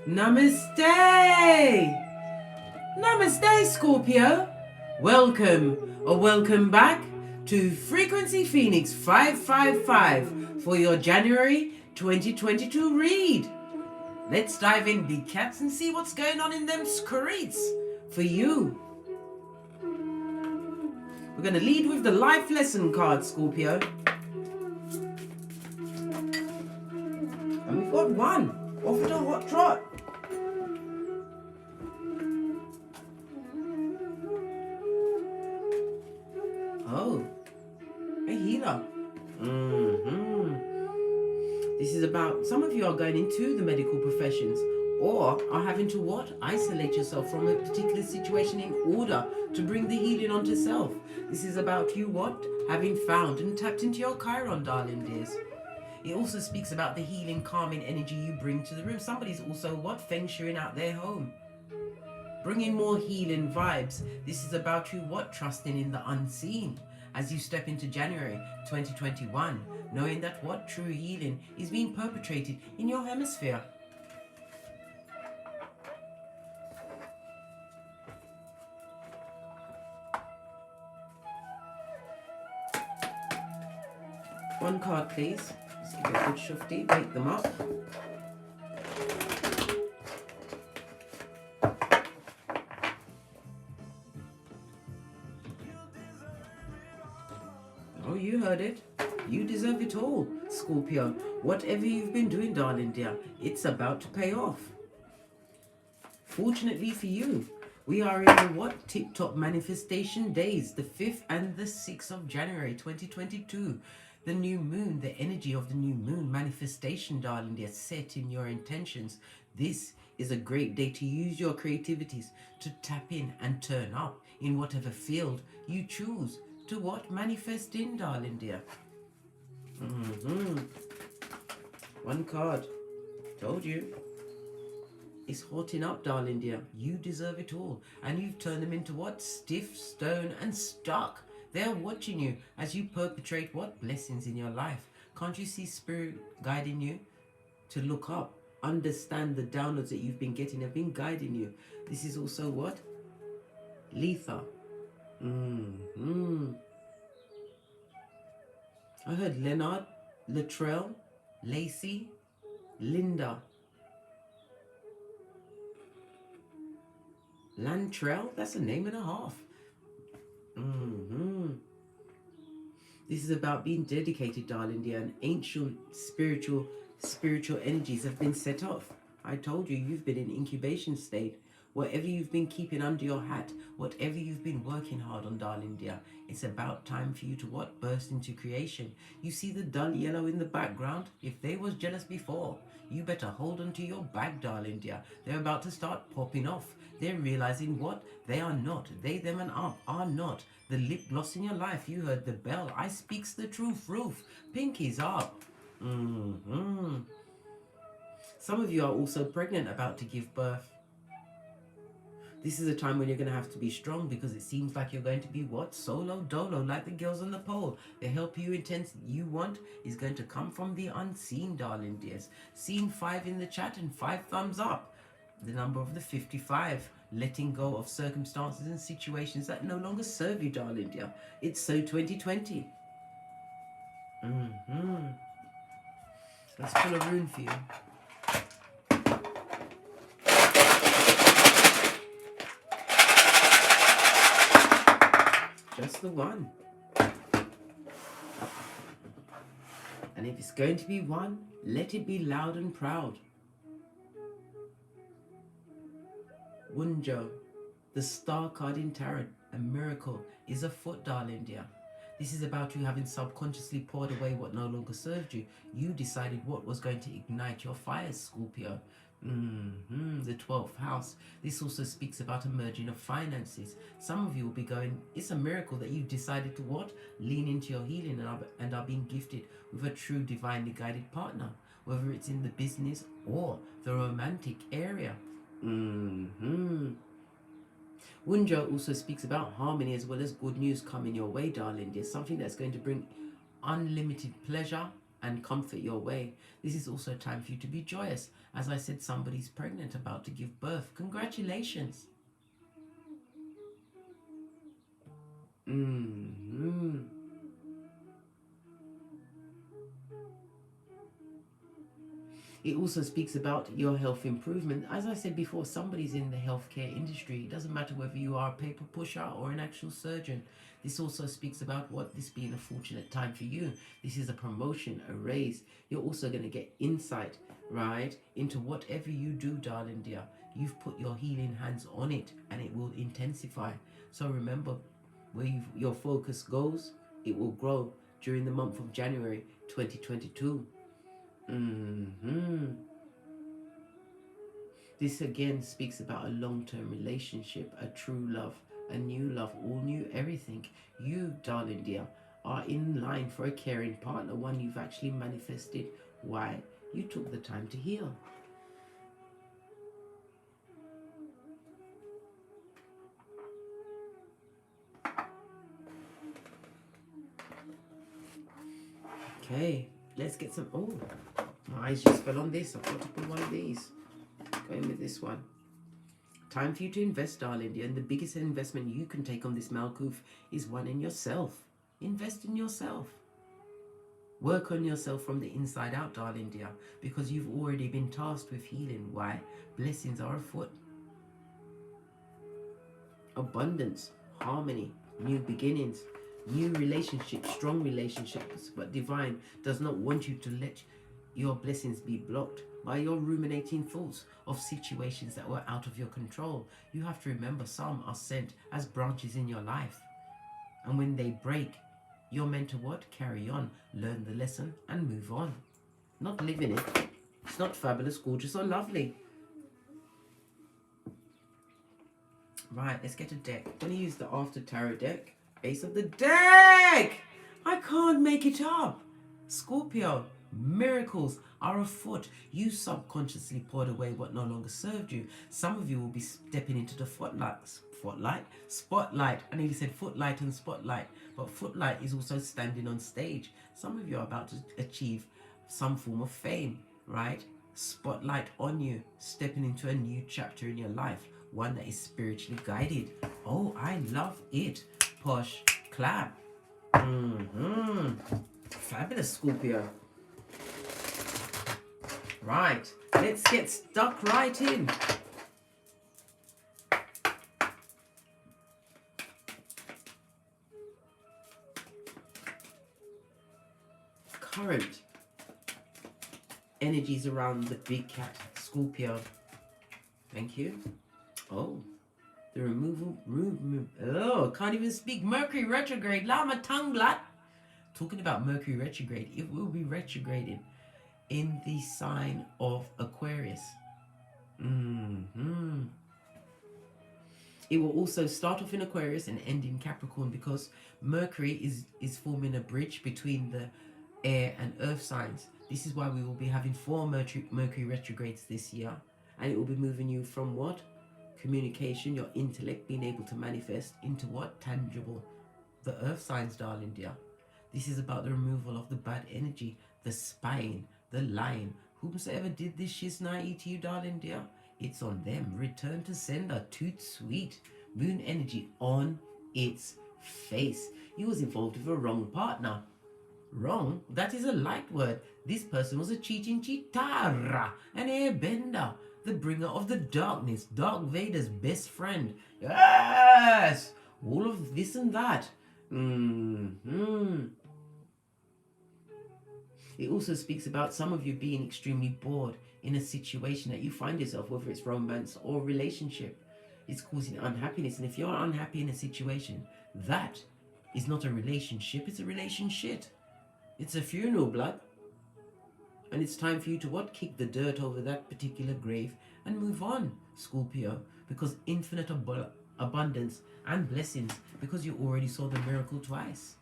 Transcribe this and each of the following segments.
Namaste! Namaste, Scorpio! Welcome back to Frequency Phoenix 555 for your January 2022 read. Let's dive in, big cats, and see what's going on in them streets for you. We're going to lead with the life lesson card, Scorpio. And we've got one off the hot trot. Oh, a healer. This is about, some of you are going into the medical professions or are having to what? Isolate yourself from a particular situation in order to bring the healing onto self. This is about you what? Having found and tapped into your Chiron, darling dears. It also speaks about the healing, calming energy you bring to the room. Somebody's also what? Feng shuing out their home. Bringing more healing vibes. This is about you what? Trusting in the unseen as you step into January 2021, knowing that what? True healing is being perpetrated in your hemisphere. One card, please. Let's give it a good shufty. Wake them up. Oh, you heard it. You deserve it all, Scorpio. Whatever you've been doing, darling dear, it's about to pay off. Fortunately for you, we are in the what? Tip-top manifestation days, the 5th and the 6th of January 2022. The new moon, the energy of the new moon manifestation, darling dear, set in your intentions. This is a great day to use your creativities to tap in and turn up in whatever field you choose to what? Manifest in, darling dear. One card. Told you. It's hotting up, darling dear. You deserve it all. And you've turned them into what? Stiff, stone, and stuck. They're watching you as you perpetrate what? Blessings in your life. Can't you see Spirit guiding you to look up? Understand the downloads that you've been getting have been guiding you. This is also what? Letha. I heard Leonard, Latrell, Lacey, Linda. Lantrell? That's a name and a half. This is about being dedicated, darling dear, and ancient spiritual energies have been set off. I told you, you've been in incubation state. Whatever you've been keeping under your hat, whatever you've been working hard on, darling dear, it's about time for you to what? Burst into creation. You see the dull yellow in the background? If they was jealous before, you better hold on to your bag, darling dear. They're about to start popping off. They're realizing what? They are not. They, them, and up are not. The lip gloss in your life, you heard the bell. I speaks the truth, roof. Pinkies up. Some of you are also pregnant, about to give birth. This is a time when you're going to have to be strong because it seems like you're going to be what? Solo dolo, like the girls on the pole. The help you want is going to come from the unseen, darling dears. Seen 5 in the chat and 5 thumbs up. The number of the 55. Letting go of circumstances and situations that no longer serve you, darling dear. It's so 2020. Let's pull a rune for you. Just the one. And if it's going to be one, let it be loud and proud. Wunjo, the star card in tarot, a miracle is afoot, darling dear. This is about you having subconsciously poured away what no longer served you. You decided what was going to ignite your fires, Scorpio. The 12th house. This also speaks about a merging of finances. Some of you will be going, it's a miracle that you've decided to what? Lean into your healing and are being gifted with a true divinely guided partner, whether it's in the business or the romantic area. Wunjo also speaks about harmony as well as good news coming your way, darling. There's something that's going to bring unlimited pleasure, and comfort your way. This is also time for you to be joyous. As I said, somebody's pregnant, about to give birth. Congratulations. It also speaks about your health improvement. As I said before, somebody's in the healthcare industry. It doesn't matter whether you are a paper pusher or an actual surgeon. This also speaks about what this being a fortunate time for you. This is a promotion, a raise. You're also going to get insight, right, into whatever you do, darling dear. You've put your healing hands on it and it will intensify. So remember, where your focus goes, it will grow during the month of January 2022. This again speaks about a long-term relationship, a true love, a new love, all new everything. You, darling dear, are in line for a caring partner, one you've actually manifested. Why? You took the time to heal. Okay, let's get some. Oh, my eyes just fell on this. I've got to put one of these. Going with this one. Time for you to invest, darling dear, and the biggest investment you can take on this Malkuth is one in yourself. Invest in yourself. Work on yourself from the inside out, darling dear, because you've already been tasked with healing. Why? Blessings are afoot. Abundance, harmony, new beginnings, new relationships, strong relationships, but divine does not want you to let your blessings be blocked by your ruminating thoughts of situations that were out of your control. You have to remember, some are sent as branches in your life, and when they break, you're meant to what? Carry on, learn the lesson and move on. Not live in it. It's not fabulous, gorgeous or lovely. Right, let's get a deck. I'm going to use the After Tarot deck. Ace of the deck! I can't make it up. Scorpio, miracles are afoot. You subconsciously poured away what no longer served you. Some of you will be stepping into the spotlight. I nearly said footlight and spotlight, but footlight is also standing on stage. Some of you are about to achieve some form of fame, right? Spotlight on you, stepping into a new chapter in your life, one that is spiritually guided. Oh, I love it. Posh, clap. Fabulous, Scorpio. Right, let's get stuck right in. Current energies around the big cat, Scorpio. Thank you. Oh, the oh, can't even speak. Mercury retrograde. Lama tongue blood. Talking about Mercury retrograde, it will be retrograding in the sign of Aquarius. It will also start off in Aquarius and end in Capricorn, because Mercury is forming a bridge between the air and earth signs. This is why we will be having 4 Mercury retrogrades this year, and it will be moving you from what? Communication, your intellect, being able to manifest, into what? Tangible. The earth signs, darling dear. This is about the removal of the bad energy, the spying, the lying. Whomsoever did this shiznai to you, darling dear, it's on them. Return to sender. Toot sweet. Moon energy on its face. You was involved with a wrong partner. Wrong? That is a light word. This person was a cheating cheatara, an airbender, the bringer of the darkness, Dark Vader's best friend. Yes! All of this and that. It also speaks about some of you being extremely bored in a situation that you find yourself, whether it's romance or relationship. It's causing unhappiness. And if you're unhappy in a situation, that is not a relationship, it's a relationship. It's a funeral, blood. And it's time for you to what? Kick the dirt over that particular grave and move on, Scorpio. Because infinite abundance and blessings, because you already saw the miracle twice.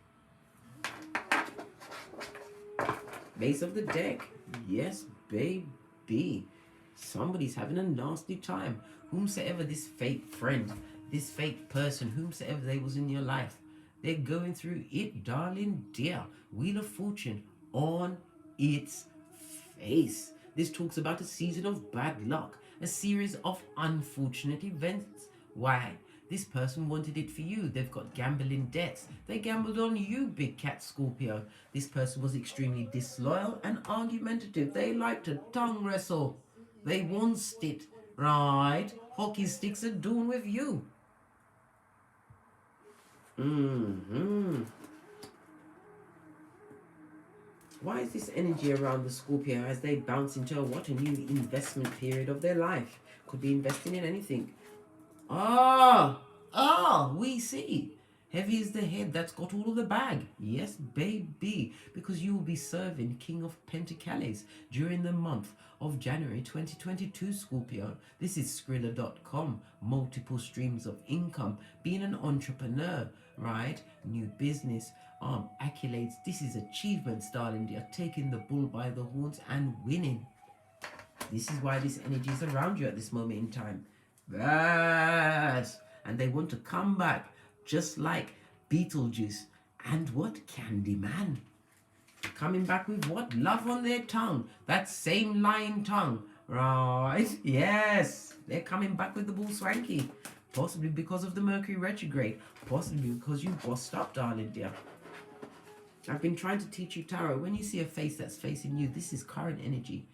Base of the deck. Yes, baby. Somebody's having a nasty time. Whomsoever this fake friend, this fake person, whomsoever they was in your life, they're going through it, darling dear. Wheel of Fortune on its face. This talks about a season of bad luck, a series of unfortunate events. Why? This person wanted it for you. They've got gambling debts. They gambled on you, big cat Scorpio. This person was extremely disloyal and argumentative. They like to tongue wrestle. They wants it, right? Hockey sticks are doing with you. Why is this energy around the Scorpio as they bounce into a new investment period of their life? Could be investing in anything. We see. Heavy is the head that's got all of the bag. Yes, baby. Because you will be serving King of Pentacles during the month of January 2022, Scorpio. This is Skrilla.com. Multiple streams of income. Being an entrepreneur, right? New business, accolades. This is achievements, darling. They are taking the bull by the horns and winning. This is why this energy is around you at this moment in time. Yes. And they want to come back just like Beetlejuice and what? Candyman. Coming back with what? Love on their tongue. That same lying tongue. Right? Yes. They're coming back with the bull swanky. Possibly because of the Mercury retrograde. Possibly because you bossed up, darling dear. I've been trying to teach you tarot. When you see a face that's facing you, this is current energy.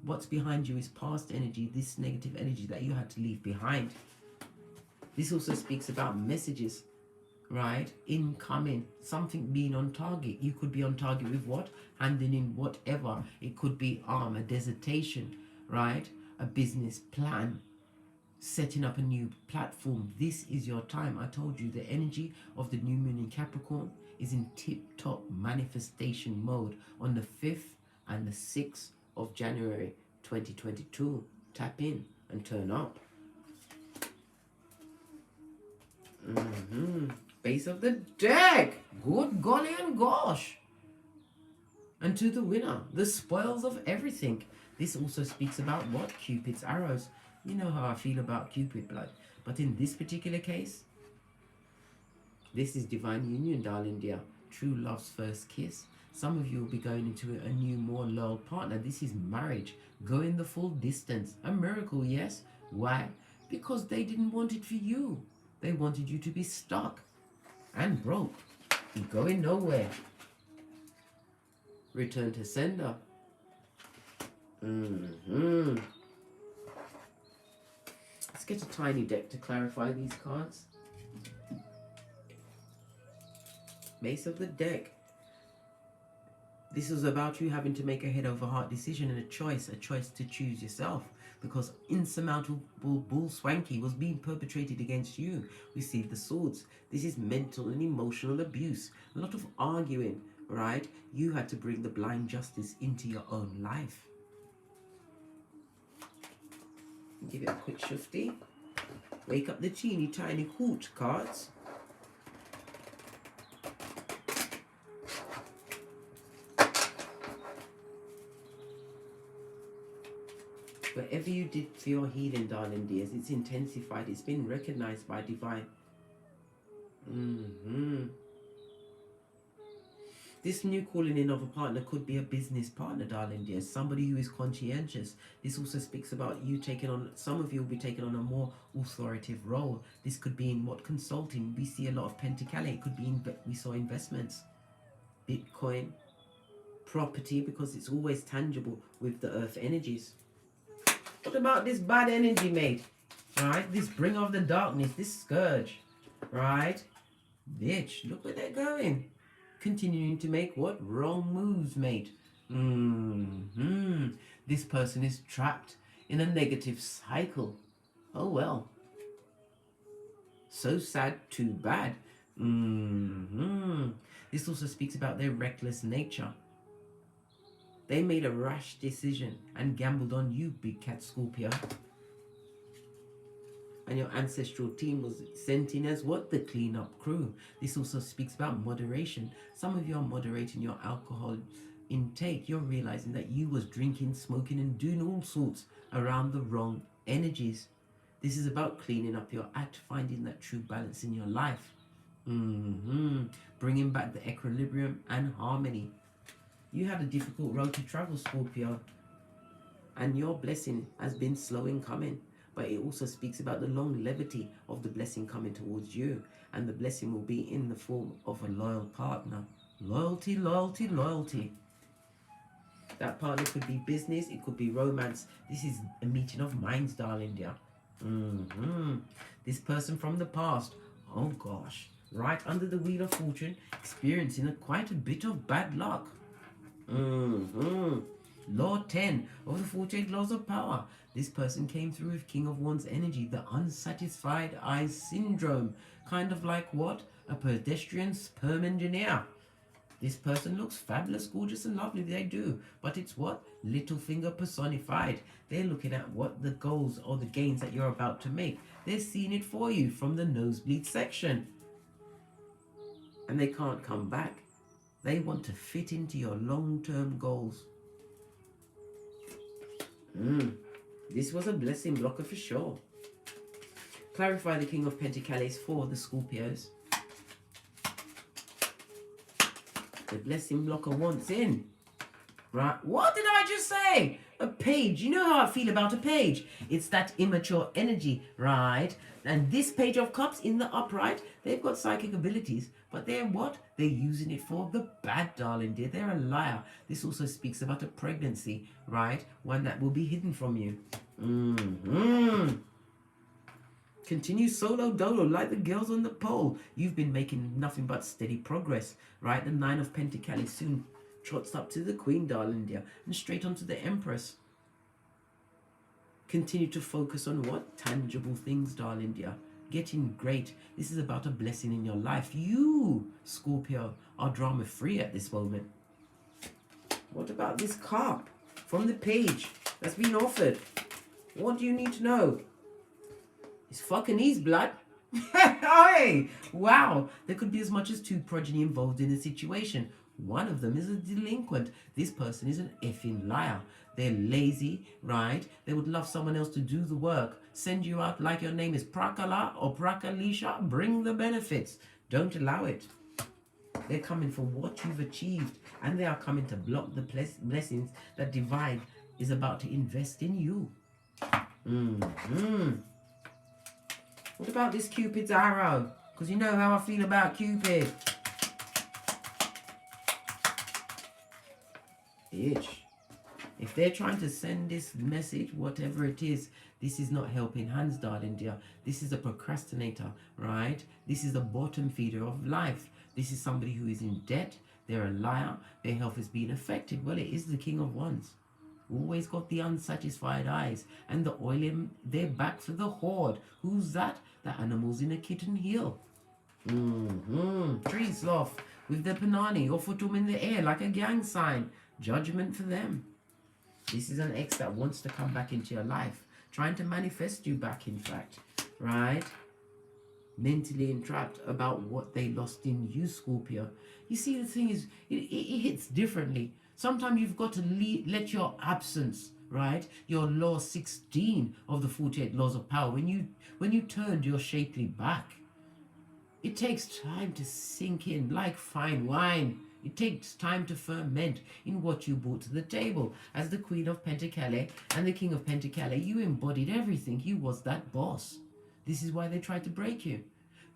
What's behind you is past energy, this negative energy that you had to leave behind. This also speaks about messages, right? Incoming, something being on target. You could be on target with what? Handing in whatever. It could be a dissertation, right? A business plan, setting up a new platform. This is your time. I told you the energy of the new moon in Capricorn is in tip-top manifestation mode on the 5th and the 6th of January 2022. Tap in and turn up. Base of the deck. Good golly and gosh. And to the winner, the spoils of everything. This also speaks about what? Cupid's arrows. You know how I feel about Cupid blood. But in this particular case, this is divine union, darling dear. True love's first kiss. Some of you will be going into a new, more loyal partner. This is marriage. Going the full distance. A miracle, yes. Why? Because they didn't want it for you. They wanted you to be stuck and broke. Be going nowhere. Return to sender. Let's get a tiny deck to clarify these cards. Base of the deck. This is about you having to make a head over heart decision and a choice to choose yourself, because insurmountable bull swanky was being perpetrated against you. We see the swords. This is mental and emotional abuse. A lot of arguing, right? You had to bring the blind justice into your own life. Give it a quick shufty. Wake up the teeny tiny hoot cards. Whatever you did for your healing, darling dears, it's intensified. It's been recognized by divine. This new calling in of a partner could be a business partner, darling dears. Somebody who is conscientious. This also speaks about you taking on, some of you will be taking on a more authoritative role. This could be in what? Consulting. We see a lot of Pentacale. It could be in, we saw investments, Bitcoin, property, because it's always tangible with the earth energies. What about this bad energy, mate? Right? This bringer of the darkness, this scourge. Right? Bitch, look where they're going. Continuing to make what? Wrong moves, mate. This person is trapped in a negative cycle. Oh well. So sad, too bad. This also speaks about their reckless nature. They made a rash decision and gambled on you, big cat Scorpio. And your ancestral team was sent in as what? The cleanup crew. This also speaks about moderation. Some of you are moderating your alcohol intake. You're realizing that you was drinking, smoking, and doing all sorts around the wrong energies. This is about cleaning up your act, finding that true balance in your life. Bringing back the equilibrium and harmony. You had a difficult road to travel, Scorpio, and your blessing has been slow in coming. But it also speaks about the longevity of the blessing coming towards you, and the blessing will be in the form of a loyal partner. Loyalty, loyalty, loyalty. That partner could be business, it could be romance. This is a meeting of minds, darling dear. This person from the past, oh gosh, right under the wheel of fortune, experiencing quite a bit of bad luck. Law 10 of the 48 laws of power. This person came through with King of Wands energy, the unsatisfied eyes syndrome. Kind of like what? A pedestrian sperm engineer. This person looks fabulous, gorgeous and lovely, they do. But it's what? Little finger personified. They're looking at what the goals or the gains that you're about to make. They're seeing it for you from the nosebleed section. And they can't come back. They want to fit into your long-term goals. This was a blessing blocker for sure. Clarify the King of Pentacles for the Scorpios. The blessing blocker wants in. Right? What did I just say? A page. You know how I feel about a page. It's that immature energy, right? And this Page of Cups in the upright, they've got psychic abilities. But they're what? They're using it for the bad, darling dear. They're a liar. This also speaks about a pregnancy, right? One that will be hidden from you. Continue solo dolo like the girls on the pole. You've been making nothing but steady progress, right? The Nine of Pentacles soon trots up to the Queen, darling dear, and straight onto the Empress. Continue to focus on what? Tangible things, darling dear. Getting great. This is about a blessing in your life. You, Scorpio, are drama free at this moment. What about this cup from the page that's been offered? What do you need to know? It's fucking ease, blood. Hey, wow. There could be as much as 2 progeny involved in a situation. One of them is a delinquent. This person is an effing liar. They're lazy, right? They would love someone else to do the work. Send you out like your name is Prakala or Prakalisha. Bring the benefits. Don't allow it. They're coming for what you've achieved. And they are coming to block the blessings that divine is about to invest in you. What about this Cupid's arrow? Because you know how I feel about Cupid. Bitch. If they're trying to send this message, whatever it is, this is not helping hands, darling dear. This is a procrastinator, right? This is a bottom feeder of life. This is somebody who is in debt. They're a liar. Their health is being affected. Well, it is the King of Wands. Always got the unsatisfied eyes and the oil in their back for the horde. Who's that? The animals in a kitten heel. Tree sloth with the panani or foot in the air like a gang sign. Judgment for them. This is an ex that wants to come back into your life, trying to manifest you back, in fact, right? Mentally entrapped about what they lost in you, Scorpio. You see, the thing is, it hits differently. Sometimes you've got to let your absence, right? Your law 16 of the 48 laws of power, when you turned your shapely back, it takes time to sink in like fine wine. It takes time to ferment in what you brought to the table. As the Queen of Pentacles and the King of Pentacles, you embodied everything. You was that boss. This is why they tried to break you.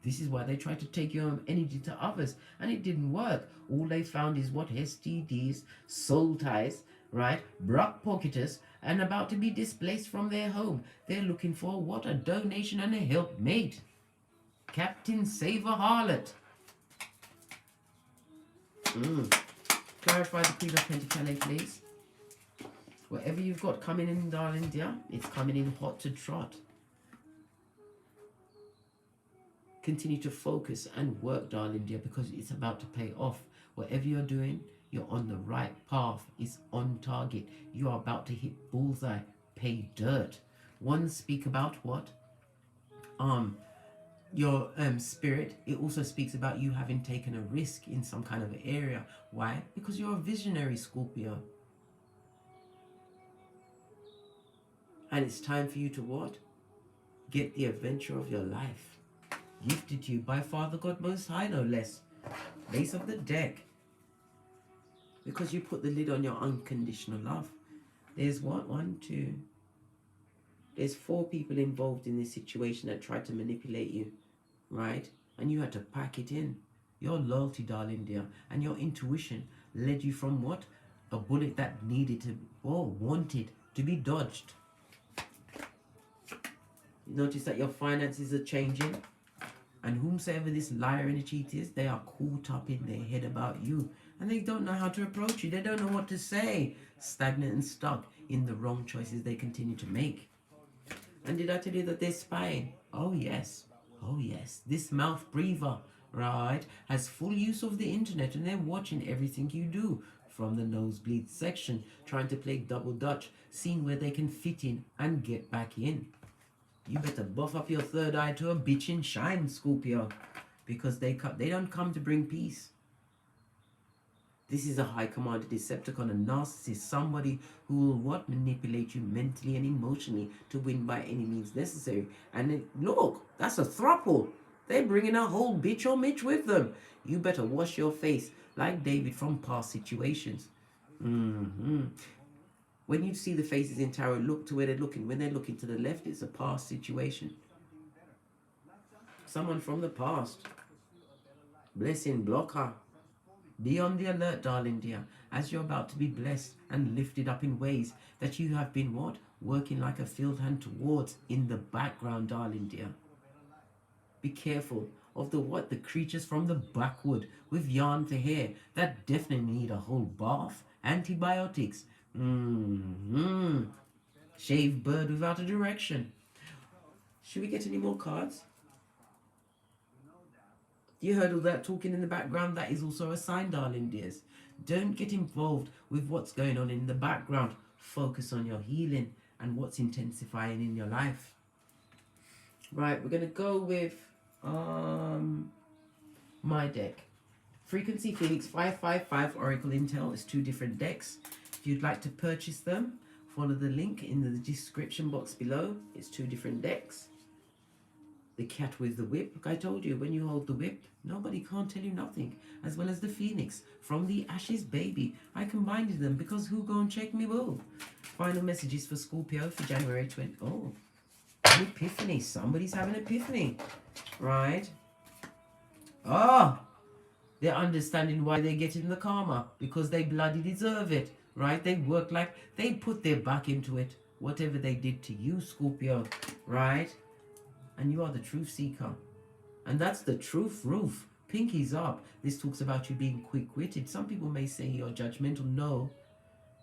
This is why they tried to take your energy to others. And it didn't work. All they found is what? STDs, soul ties, right? Brock pocketers, and about to be displaced from their home. They're looking for what? A donation and a helpmate. Captain Save a Harlot. Clarify the Queen of Pentacles, please. Whatever you've got coming in, darling dear, it's coming in hot to trot. Continue to focus and work, darling dear, because it's about to pay off. Whatever you're doing, you're on the right path. It's on target. You are about to hit bullseye. Pay dirt. One speak about what? Your spirit. It also speaks about you having taken a risk in some kind of area. Why? Because you're a visionary, Scorpio. And it's time for you to what? Get the adventure of your life. Gifted to you by Father God Most High, no less. Base of the deck. because you put the lid on your unconditional love. There's what? One, two. There's 4 people involved in this situation that tried to manipulate you, right? And you had to pack it in. Your loyalty, darling dear, and your intuition led you from what? A bullet that needed to, or wanted to be dodged. You notice that your finances are changing, and whomsoever this liar and a cheat is, they are caught up in their head about you, and they don't know how to approach you. They don't know what to say. Stagnant and stuck in the wrong choices they continue to make. And did I tell you that they're spying? Oh yes, oh yes. This mouth breather, right, has full use of the internet, and they're watching everything you do from the nosebleed section, trying to play double dutch, seeing where they can fit in and get back in. You better buff up your third eye to a bitchin' shine, Scorpio, because they don't come to bring peace. This is a high commander Decepticon, a narcissist, somebody who will what? Manipulate you mentally and emotionally to win by any means necessary. And look, that's a throuple. They're bringing a whole bitch or mitch with them. You better wash your face like David from past situations. When you see the faces in tarot, look to where they're looking. When they're looking to the left, it's a past situation. Someone from the past. Blessing, block her. Be on the alert, darling dear, as you're about to be blessed and lifted up in ways that you have been what? Working like a field hand towards in the background, darling dear. Be careful of the what? The creatures from the backwood with yarn for hair that definitely need a whole bath. Antibiotics. Shaved bird without a direction. Should we get any more cards? You heard all that talking in the background? That is also a sign, darling dears. Don't get involved with what's going on in the background. Focus on your healing and what's intensifying in your life. Right, we're going to go with my deck. Frequency Phoenix 555 Oracle Intel. It's 2 different decks. If you'd like to purchase them, follow the link in the description box below. It's 2 different decks. The cat with the whip. Like I told you, when you hold the whip, nobody can't tell you nothing. As well as the phoenix from the ashes baby. I combined them because who go and check me will. Final messages for Scorpio for January 20. Oh, an epiphany. Somebody's having an epiphany. Right. Oh, they're understanding why they're getting the karma. Because they bloody deserve it. Right. They work like they put their back into it. Whatever they did to you, Scorpio. Right. And you are the truth seeker. And that's the truth roof. Pinkies up. This talks about you being quick-witted. Some people may say you're judgmental. No.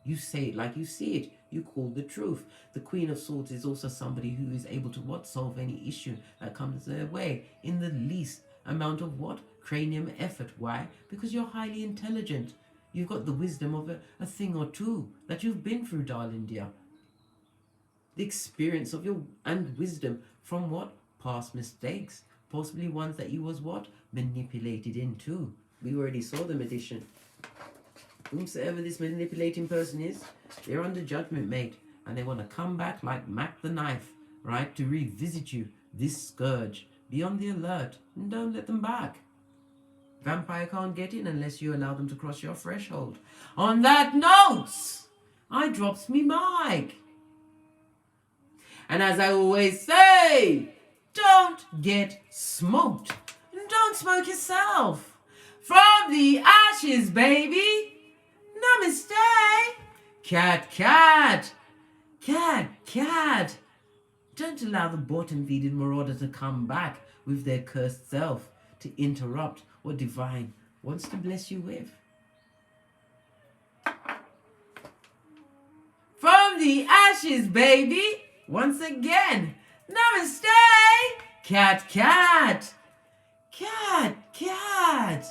You say it like you see it. You call the truth. The Queen of Swords is also somebody who is able to what? Solve any issue that comes their way in the least amount of what? Cranium effort. Why? Because you're highly intelligent. You've got the wisdom of a thing or two that you've been through, darling dear. The experience of your and wisdom from what? Past mistakes, possibly ones that you was what? Manipulated into. We already saw the magician. Whomsoever this manipulating person is, they're under judgment, mate, and they want to come back like Mac the Knife, right, to revisit you, this scourge. Be on the alert and don't let them back. Vampire can't get in unless you allow them to cross your threshold. On that note, I drops me mic. And as I always say, don't get smoked. And don't smoke yourself. From the ashes, baby. Namaste. Cat, cat. Cat, cat. Don't allow the bottom-feeding marauder to come back with their cursed self to interrupt what divine wants to bless you with. From the ashes, baby. Once again, namaste, cat, cat, cat, cat.